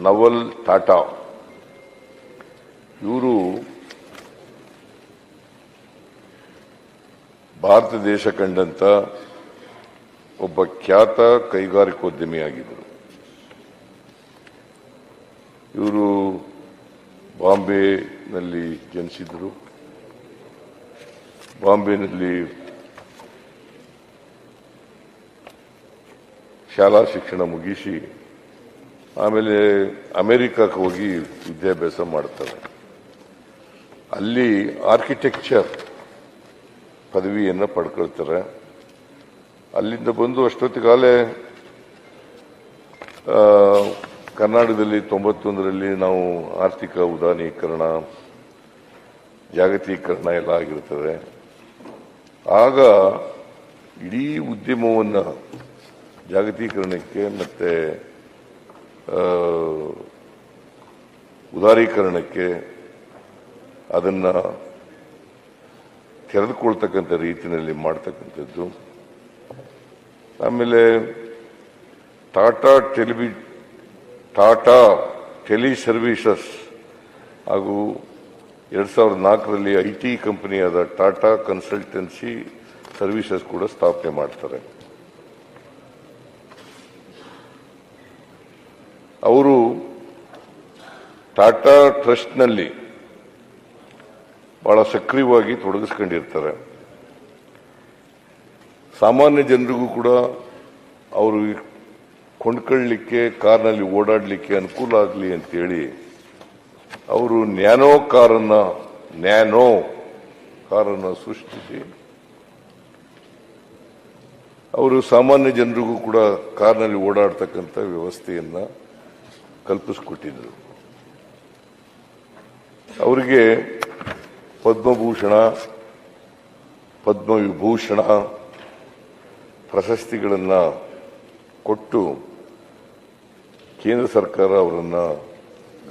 ನವಲ್ ಟಾಟಾ ಇವರು ಭಾರತ ದೇಶ ಕಂಡಂತ ಒಬ್ಬ ಖ್ಯಾತ ಕೈಗಾರಿಕೋದ್ಯಮಿಯಾಗಿದ್ದರು. ಇವರು ಬಾಂಬೆನಲ್ಲಿ ಜನಿಸಿದರು. ಬಾಂಬೆನಲ್ಲಿ ಶಾಲಾ ಶಿಕ್ಷಣ ಮುಗಿಸಿ ಆಮೇಲೆ ಅಮೆರಿಕಕ್ಕೆ ಹೋಗಿ ವಿದ್ಯಾಭ್ಯಾಸ ಮಾಡ್ತಾರೆ. ಅಲ್ಲಿ ಆರ್ಕಿಟೆಕ್ಚರ್ ಪದವಿಯನ್ನು ಪಡ್ಕೊಳ್ತಾರೆ. ಅಲ್ಲಿಂದ ಬಂದು ಅಷ್ಟೊತ್ತಿಗಾಲೇ ಕರ್ನಾಟಕದಲ್ಲಿ 91ರಲ್ಲಿ ನಾವು ಆರ್ಥಿಕ ಉದಾರೀಕರಣ, ಜಾಗತೀಕರಣ ಎಲ್ಲ ಆಗಿರ್ತದೆ. ಆಗ ಇಡೀ ಉದ್ಯಮವನ್ನು ಜಾಗತೀಕರಣಕ್ಕೆ ಮತ್ತೆ ಉದಾರೀಕರಣಕ್ಕೆ ಅದನ್ನ ತೆರೆದುಕೊಳ್ತಕ್ಕಂಥ ರೀತಿಯಲ್ಲಿ ಮಾಡ್ತಕ್ಕಂಥದ್ದು. ಆಮೇಲೆ ಟಾಟಾ ಟೆಲಿ ಸರ್ವಿಸಸ್ ಹಾಗೂ 2004ರಲ್ಲಿ IT ಕಂಪನಿಯಾದ ಟಾಟಾ ಕನ್ಸಲ್ಟೆನ್ಸಿ ಸರ್ವಿಸಸ್ ಕೂಡ ಸ್ಥಾಪನೆ ಮಾಡ್ತಾರೆ. ಅವರು ಟಾಟಾ ಟ್ರಸ್ಟ್ನಲ್ಲಿ ಬಹಳ ಸಕ್ರಿಯವಾಗಿ ತೊಡಗಿಸ್ಕೊಂಡಿರ್ತಾರೆ. ಸಾಮಾನ್ಯ ಜನರಿಗೂ ಕೂಡ ಅವರು ಕೊಂಡ್ಕೊಳ್ಳಲಿಕ್ಕೆ, ಕಾರ್ನಲ್ಲಿ ಓಡಾಡಲಿಕ್ಕೆ ಅನುಕೂಲ ಆಗಲಿ ಅಂತೇಳಿ ಅವರು ನ್ಯಾನೋ ಕಾರನ್ನು ಸೃಷ್ಟಿಸಿ ಅವರು ಸಾಮಾನ್ಯ ಜನರಿಗೂ ಕೂಡ ಕಾರ್ನಲ್ಲಿ ಓಡಾಡ್ತಕ್ಕಂಥ ವ್ಯವಸ್ಥೆಯನ್ನ ಕಲ್ಪಿಸಿಕೊಟ್ಟಿದ್ದರು. ಅವರಿಗೆ ಪದ್ಮಭೂಷಣ, ಪದ್ಮವಿಭೂಷಣ ಪ್ರಶಸ್ತಿಗಳನ್ನು ಕೊಟ್ಟು ಕೇಂದ್ರ ಸರ್ಕಾರ ಅವರನ್ನು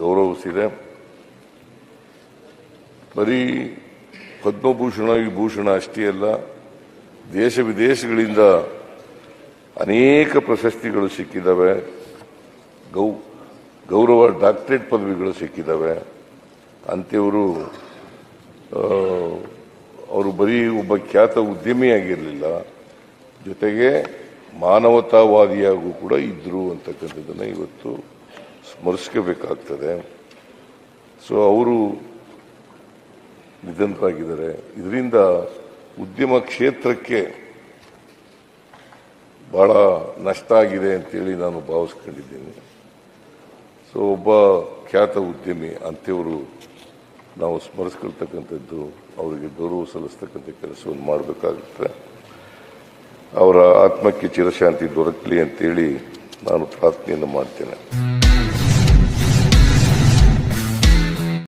ಗೌರವಿಸಿದೆ. ಬರೀ ಪದ್ಮಭೂಷಣ ವಿಭೂಷಣ ಅಷ್ಟೇ ಅಲ್ಲ, ದೇಶ ವಿದೇಶಗಳಿಂದ ಅನೇಕ ಪ್ರಶಸ್ತಿಗಳು ಸಿಕ್ಕಿದ್ದಾವೆ. ಗೌರವ ಡಾಕ್ಟರೇಟ್ ಪದವಿಗಳು ಸಿಕ್ಕಿದ್ದಾವೆ. ಅಂತೆಯವರು ಅವರು ಬರೀ ಒಬ್ಬ ಖ್ಯಾತ ಉದ್ಯಮಿಯಾಗಿರಲಿಲ್ಲ, ಜೊತೆಗೆ ಮಾನವತಾವಾದಿಯಾಗೂ ಕೂಡ ಇದ್ರು ಅಂತಕ್ಕಂಥದ್ದನ್ನು ಇವತ್ತು ಸ್ಮರಿಸಬೇಕಾಗ್ತದೆ. ಸೊ ಅವರು ನಿಧನರಾಗಿದ್ದಾರೆ. ಇದರಿಂದ ಉದ್ಯಮ ಕ್ಷೇತ್ರಕ್ಕೆ ಬಹಳ ನಷ್ಟ ಆಗಿದೆ ಅಂತೇಳಿ ನಾನು ಭಾವಿಸ್ಕೊಂಡಿದ್ದೀನಿ. ಸೊ ಒಬ್ಬ ಖ್ಯಾತ ಉದ್ಯಮಿ ಅಂತೆಯವರು ನಾವು ಸ್ಮರಿಸ್ಕೊಳ್ತಕ್ಕಂಥದ್ದು, ಅವರಿಗೆ ಗೌರವ ಸಲ್ಲಿಸ್ತಕ್ಕಂಥ ಕೆಲಸವನ್ನು ಮಾಡಬೇಕಾಗುತ್ತೆ. ಅವರ ಆತ್ಮಕ್ಕೆ ಚಿರಶಾಂತಿ ದೊರಕಲಿ ಅಂತೇಳಿ ನಾನು ಪ್ರಾರ್ಥನೆಯನ್ನು ಮಾಡ್ತೇನೆ.